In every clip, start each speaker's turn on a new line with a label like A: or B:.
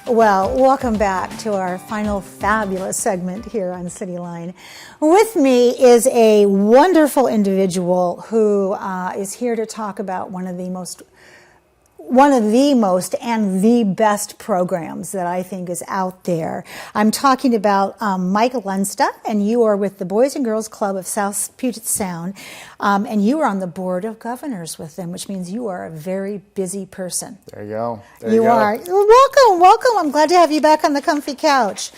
A: Well, welcome back to our final fabulous segment here on Cityline. With me is a wonderful individual who is here to talk about one of the most and the best programs that I think is out there. I'm talking about Mike Lundstedt, and you are with the Boys and Girls Club of South Puget Sound, and you are on the board of governors with them, which means you are a very busy person.
B: There you go.
A: You are. Welcome. I'm glad to have you back on the comfy couch.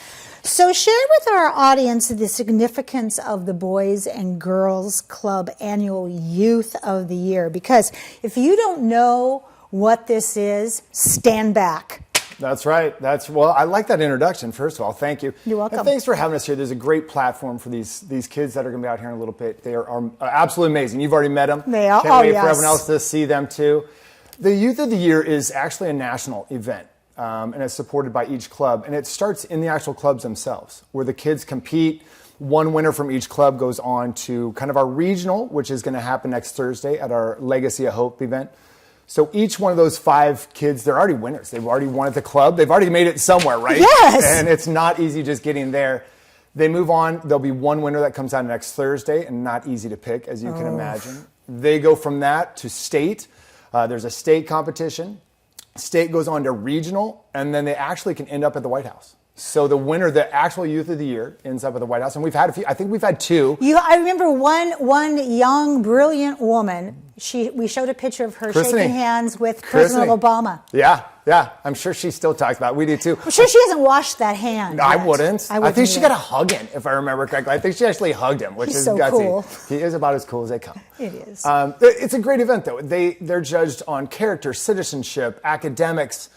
A: So share with our audience the significance of the Boys and Girls Club Annual Youth of the Year, because if you don't know what this is, stand back.
B: That's right. Well, I like that introduction, first of all. Thank you.
A: You're welcome.
B: And thanks for having us here. There's a great platform for these kids that are going to be out here in a little bit. They are absolutely amazing. You've already met them.
A: They are.
B: Can't wait for everyone else to see them, too. The Youth of the Year is actually a national event, and it's supported by each club. And it starts in the actual clubs themselves, where the kids compete. One winner from each club goes on to kind of our regional, which is going to happen next Thursday at our Legacy of Hope event. So each one of those 5 kids, they're already winners. They've already won at the club. They've already made it somewhere, right?
A: Yes.
B: And it's not easy just getting there. They move on. There'll be one winner that comes out next Thursday, and not easy to pick, as you can imagine. They go from that to state. There's a state competition. State goes on to regional, and then they actually can end up at the White House. So the winner, the actual Youth of the Year, ends up at the White House, and we've had a few. I think we've had 2.
A: I remember one young, brilliant woman. We showed a picture of her shaking hands with President Obama.
B: Yeah. I'm sure she still talks about it. We do too.
A: I'm sure she hasn't washed that hand.
B: I wouldn't. I think she got a hug in, if I remember correctly. I think she actually hugged him, which is
A: so
B: gutsy.
A: Cool.
B: He is about as cool as they come.
A: It is.
B: It's a great event, though. They're judged on character, citizenship, academics,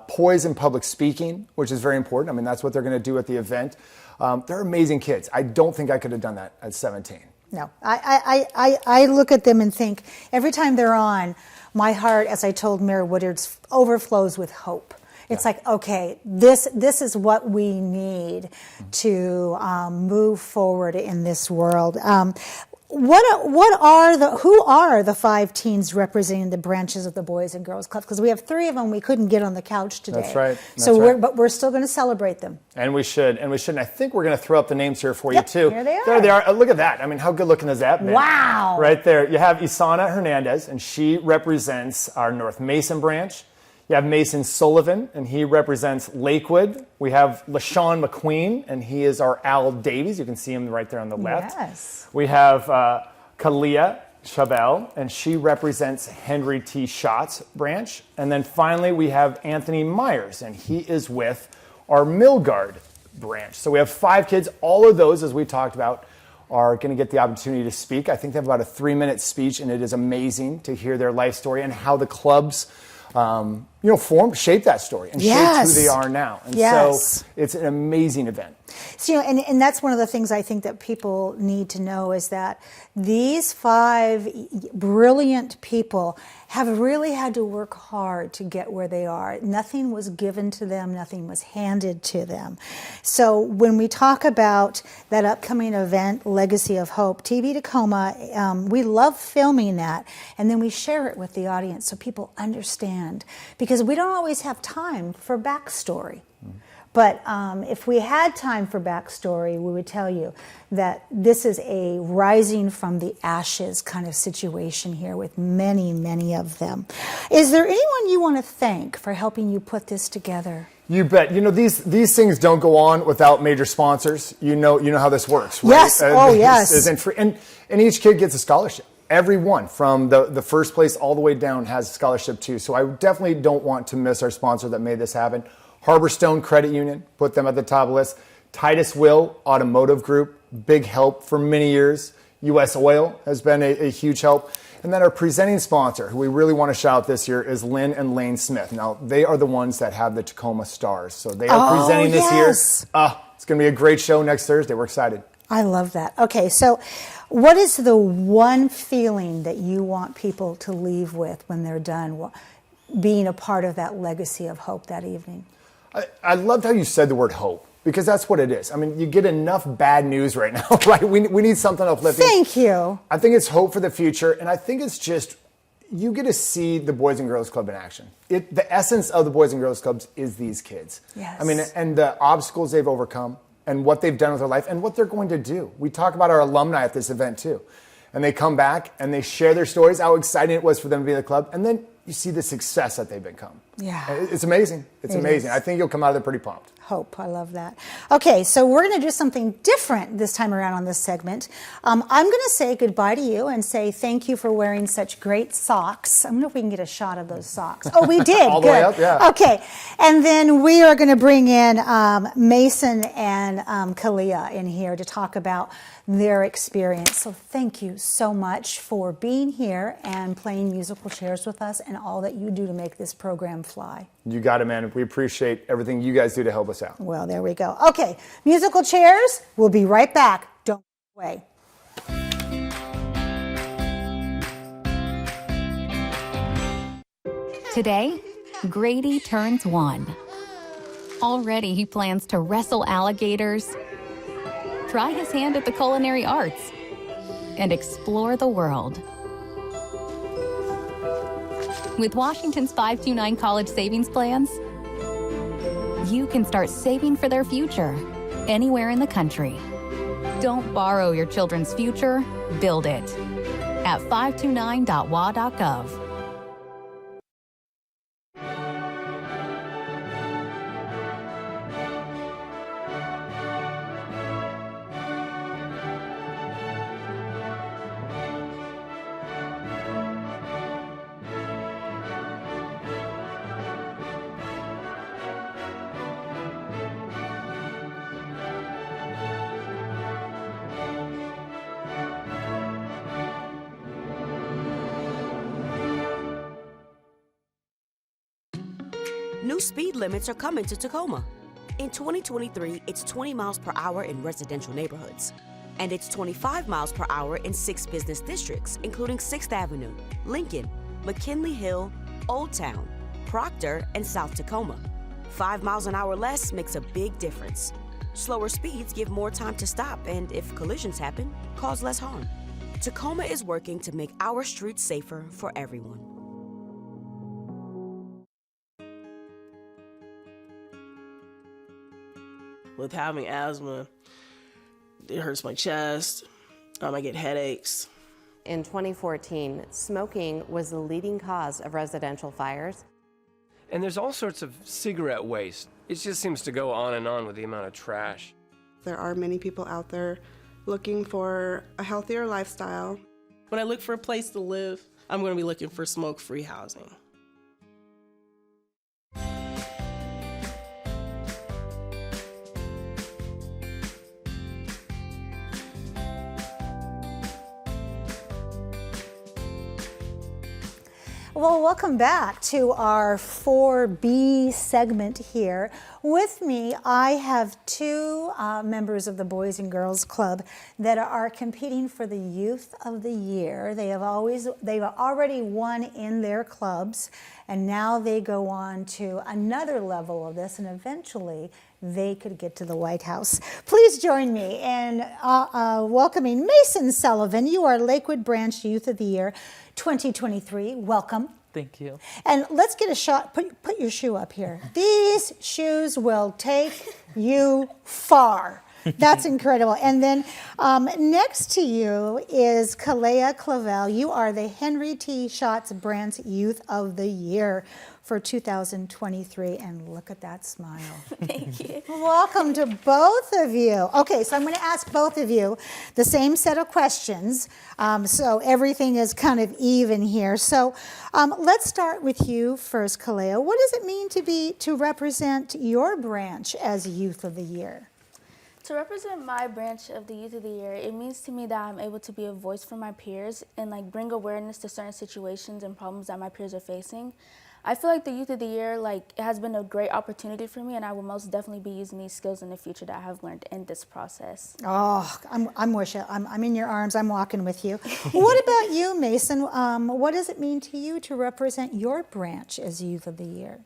B: poise and public speaking, which is very important. I mean, that's what they're going to do at the event. They're amazing kids. I don't think I could have done that at 17.
A: No, I look at them and think every time they're on, my heart, as I told Mayor Woodard, overflows with hope. It's like, okay, this is what we need to move forward in this world. Who are the 5 teens representing the branches of the Boys and Girls Club? Because we have 3 of them we couldn't get on the couch today.
B: That's right.
A: But we're still going to celebrate them.
B: And we should. And I think we're going to throw up the names here for you too.
A: Here they are.
B: There they are. Look at that. I mean, how good looking is that?
A: Wow.
B: Right there. You have Isana Hernandez, and she represents our North Mason branch. You have Mason Sullivan, and he represents Lakewood. We have LaShawn McQueen, and he is our Al Davies. You can see him right there on the left.
A: Yes.
B: We have Kalia Chabelle, and she represents Henry T. Scott's branch. And then finally, we have Anthony Myers, and he is with our Milgard branch. So we have 5 kids. All of those, as we talked about, are going to get the opportunity to speak. I think they have about a 3-minute speech, and it is amazing to hear their life story and how the clubs shape that story and shape who they are now. And so it's an amazing event.
A: So, and that's one of the things I think that people need to know is that these 5 brilliant people have really had to work hard to get where they are. Nothing was given to them. Nothing was handed to them. So when we talk about that upcoming event, Legacy of Hope, TV Tacoma, we love filming that, and then we share it with the audience so people understand. Because we don't always have time for backstory. But if we had time for backstory, we would tell you that this is a rising from the ashes kind of situation here with many, many of them. Is there anyone you want to thank for helping you put this together?
B: You bet. These things don't go on without major sponsors. You know how this works, right?
A: Yes. Yes.
B: And each kid gets a scholarship. Everyone from the first place all the way down has a scholarship too. So I definitely don't want to miss our sponsor that made this happen. Harborstone Credit Union, put them at the top of the list. Titus Will Automotive Group, big help for many years. U.S. Oil has been a huge help. And then our presenting sponsor, who we really want to shout out this year, is Lynn and Lane Smith. Now, they are the ones that have the Tacoma Stars. So they are presenting this year. It's going to be a great show next Thursday. We're excited.
A: I love that. Okay, so what is the one feeling that you want people to leave with when they're done being a part of that Legacy of Hope that evening?
B: I loved how you said the word hope, because that's what it is. I mean, you get enough bad news right now, right? We need something uplifting.
A: Thank you.
B: I think it's hope for the future, and I think it's just you get to see the Boys and Girls Club in action. The essence of the Boys and Girls Clubs is these kids.
A: Yes.
B: I mean, and the obstacles they've overcome and what they've done with their life and what they're going to do. We talk about our alumni at this event too. And they come back and they share their stories, how exciting it was for them to be in the club. And then you see the success that they've become.
A: Yeah.
B: It's amazing. It's amazing. I think you'll come out of there pretty pumped.
A: Hope. I love that. Okay, so we're going to do something different this time around on this segment. I'm going to say goodbye to you and say thank you for wearing such great socks. I wonder if we can get a shot of those socks. Oh, we did.
B: All the way up, yeah.
A: Okay, and then we are going to bring in Mason and Kalia in here to talk about their experience. So thank you so much for being here and playing musical chairs with us and all that you do to make this program fly.
B: You got it, man. We appreciate everything you guys do to help us out.
A: Well, there we go. Okay, musical chairs. We'll be right back. Don't go away.
C: Today, Grady turns 1. Already he plans to wrestle alligators, try his hand at the culinary arts, and explore the world. With Washington's 529 college savings plans, you can start saving for their future anywhere in the country. Don't borrow your children's future, build it at 529.wa.gov.
D: New speed limits are coming to Tacoma. In 2023, it's 20 miles per hour in residential neighborhoods. And it's 25 miles per hour in 6 business districts, including 6th Avenue, Lincoln, McKinley Hill, Old Town, Proctor, and South Tacoma. 5 miles an hour less makes a big difference. Slower speeds give more time to stop and, if collisions happen, cause less harm. Tacoma is working to make our streets safer for everyone.
E: With having asthma, it hurts my chest, I get headaches.
F: In 2014, smoking was the leading cause of residential fires.
G: And there's all sorts of cigarette waste. It just seems to go on and on with the amount of trash.
H: There are many people out there looking for a healthier lifestyle.
E: When I look for a place to live, I'm going to be looking for smoke-free housing.
A: Well, welcome back to our 4B segment here. With me, I have 2 members of the Boys and Girls Club that are competing for the Youth of the Year. They've already won in their clubs, and now they go on to another level of this, and eventually they could get to the White House. Please join me in welcoming Mason Sullivan. You are Lakewood Branch Youth of the Year 2023. Welcome.
I: Thank you.
A: And let's get a shot. Put your shoe up here. These shoes will take you far. That's incredible. And then next to you is Kalea Clavel. You are the Henry T. Schatz Branch Youth of the Year for 2023. And look at that smile.
J: Thank you.
A: Welcome to both of you. Okay, so I'm going to ask both of you the same set of questions. So everything is kind of even here. So let's start with you first, Kalea. What does it mean to represent your branch as Youth of the Year?
J: To represent my branch of the Youth of the Year, it means to me that I'm able to be a voice for my peers and bring awareness to certain situations and problems that my peers are facing. I feel like the Youth of the Year, it has been a great opportunity for me, and I will most definitely be using these skills in the future that I have learned in this process.
A: Oh, I'm with you. I'm in your arms. I'm walking with you. What about you, Mason? What does it mean to you to represent your branch as Youth of the Year?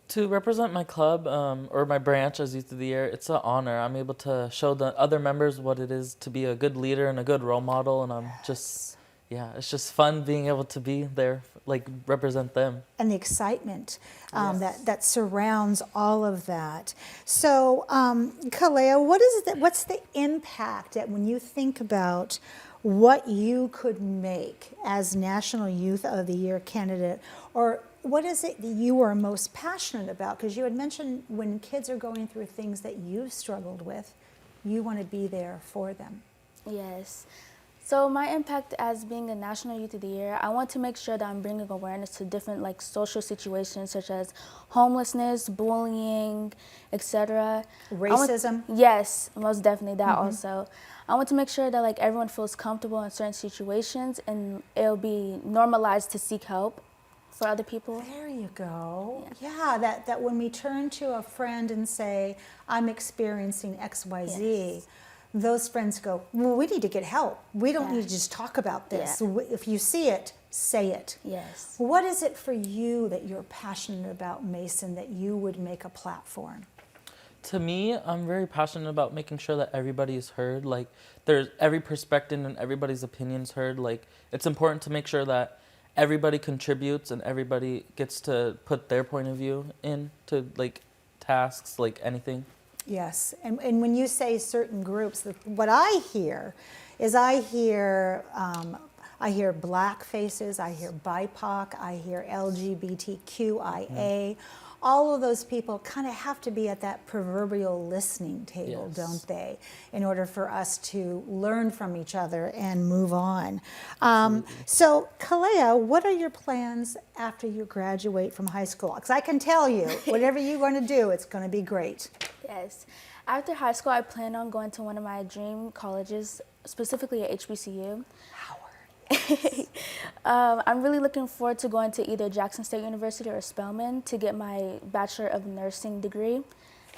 I: To represent my club or my branch as Youth of the Year, it's an honor. I'm able to show the other members what it is to be a good leader and a good role model, and I'm just yeah, it's just fun being able to be there, like represent them.
A: And the excitement that surrounds all of that. So, Kalea, what's the impact that when you think about what you could make as National Youth of the Year candidate, or what is it that you are most passionate about? Because you had mentioned when kids are going through things that you've struggled with, you want to be there for them.
J: Yes. So my impact as being a National Youth of the Year, I want to make sure that I'm bringing awareness to different like social situations such as homelessness, bullying, etc.
A: Racism?
J: Yes, most definitely that also. I want to make sure that like everyone feels comfortable in certain situations and it'll be normalized to seek help for other people.
A: There you go. Yeah, that when we turn to a friend and say, I'm experiencing XYZ,
J: Yes.
A: those friends go, well, we need to get help. We don't need to just talk about this.
J: Yeah.
A: If you see it, say it.
J: Yes.
A: What is it for you that you're passionate about, Mason, that you would make a platform?
I: To me, I'm very passionate about making sure that everybody is heard. Like, there's every perspective and everybody's opinions heard. Like, it's important to make sure that everybody contributes and everybody gets to put their point of view into like tasks, like anything.
A: Yes, and when you say certain groups, what I hear is I hear black faces, I hear BIPOC, I hear LGBTQIA. All of those people kind of have to be at that proverbial listening table,
I: Yes.
A: don't they, in order for us to learn from each other and move on. So, Kalea, what are your plans after you graduate from high school? Because I can tell you, whatever you're going to do, it's going to be great.
J: Yes. After high school, I plan on going to one of my dream colleges, specifically at HBCU. I'm really looking forward to going to either Jackson State University or Spelman to get my Bachelor of Nursing degree.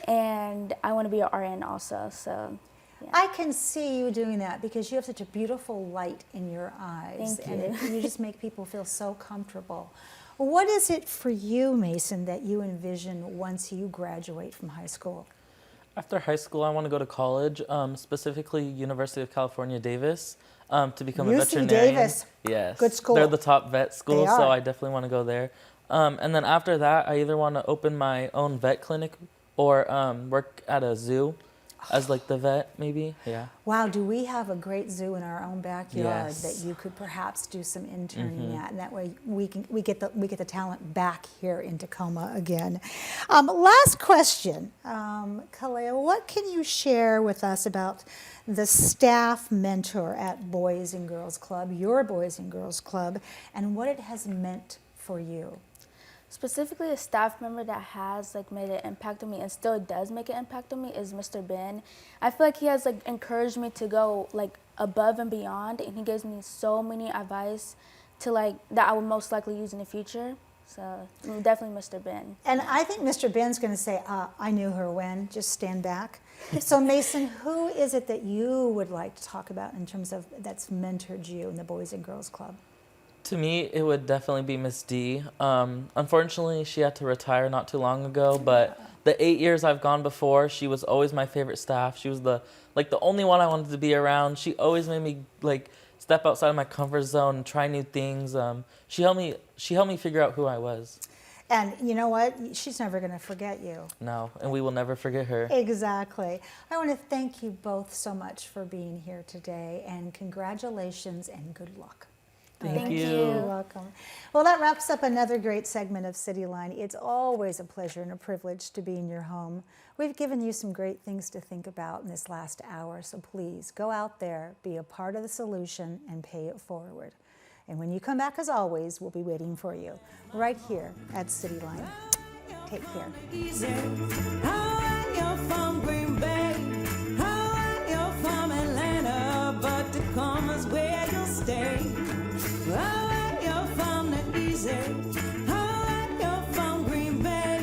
J: And I want to be an RN also, so. Yeah.
A: I can see you doing that because you have such a beautiful light in your eyes.
J: Thank
A: and
J: you.
A: you just make people feel so comfortable. What is it for you, Mason, that you envision once you graduate from high school?
I: After high school, I want to go to college, specifically University of California, Davis, to become a
A: UC
I: veterinarian.
A: Davis.
I: Yes.
A: Good school.
I: They're the top vet school,
A: They
I: so
A: are.
I: I definitely want to go there. And then after that, I either want to open my own vet clinic or work at a zoo as like the vet, maybe. Yeah.
A: Wow, do we have a great zoo in our own backyard
I: Yes.
A: that you could perhaps do some interning at, and that way we get the talent back here in Tacoma again. Last question, Kalea, what can you share with us about the staff mentor at Boys and Girls Club, your Boys and Girls Club, and what it has meant for you?
J: Specifically, a staff member that has like made an impact on me and still does make an impact on me is Mr. Ben. I feel like he has like encouraged me to go like above and beyond, and he gives me so many advice to like that I will most likely use in the future. So definitely Mr. Ben.
A: And I think Mr. Ben's going to say, I knew her when, just stand back. So Mason, who is it that you would like to talk about in terms of that's mentored you in the Boys and Girls Club?
I: To me, it would definitely be Miss D. Unfortunately, she had to retire not too long ago, but the 8 years I've gone before, she was always my favorite staff. She was the only one I wanted to be around. She always made me like step outside of my comfort zone and try new things. She helped me figure out who I was.
A: And you know what? She's never going to forget you.
I: No, and we will never forget her.
A: Exactly. I want to thank you both so much for being here today, and congratulations and good luck.
I: Thank you.
A: You're welcome. Well, that wraps up another great segment of Cityline. It's always a pleasure and a privilege to be in your home. We've given you some great things to think about in this last hour, so please go out there, be a part of the solution, and pay it forward. And when you come back, as always, we'll be waiting for you right here at Cityline. Take care.
K: You're from Green Bay, you're from Atlanta, but Tacoma's where you'll stay. You're from the easy, you're from Green Bay,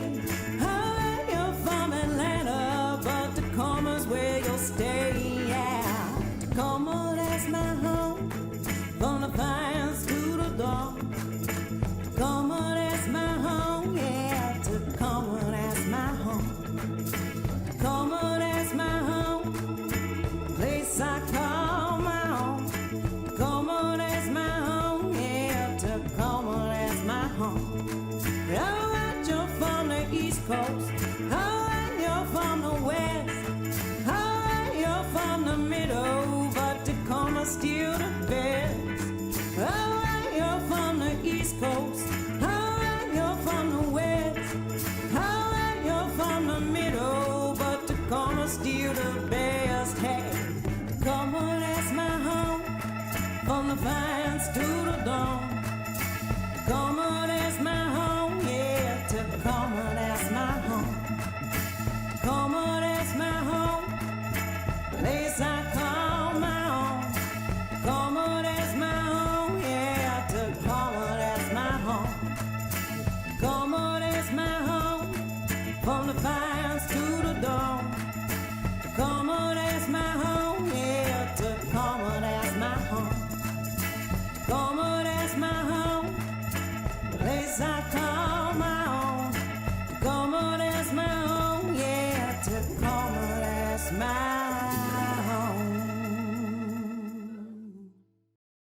K: you're from Atlanta, but Tacoma's where you'll stay. Yeah, Tacoma, that's my home, from the pines to the dawn. Tacoma, that's my home, yeah, Tacoma, that's my home. Tacoma, that's my home, place I call my own. Tacoma, that's my home. Hey, Tacoma, that's my home. From the pines to the dawn. Tacoma, that's my home. Yeah, Tacoma, that's my home. Tacoma, that's my home. Place I call my own. Tacoma, that's my home. Yeah, Tacoma, that's my home. Tacoma, that's my home. From the pines to the dawn. Tacoma, that's my home. Yeah, Tacoma, that's my home. Tacoma, that's my home. Place I call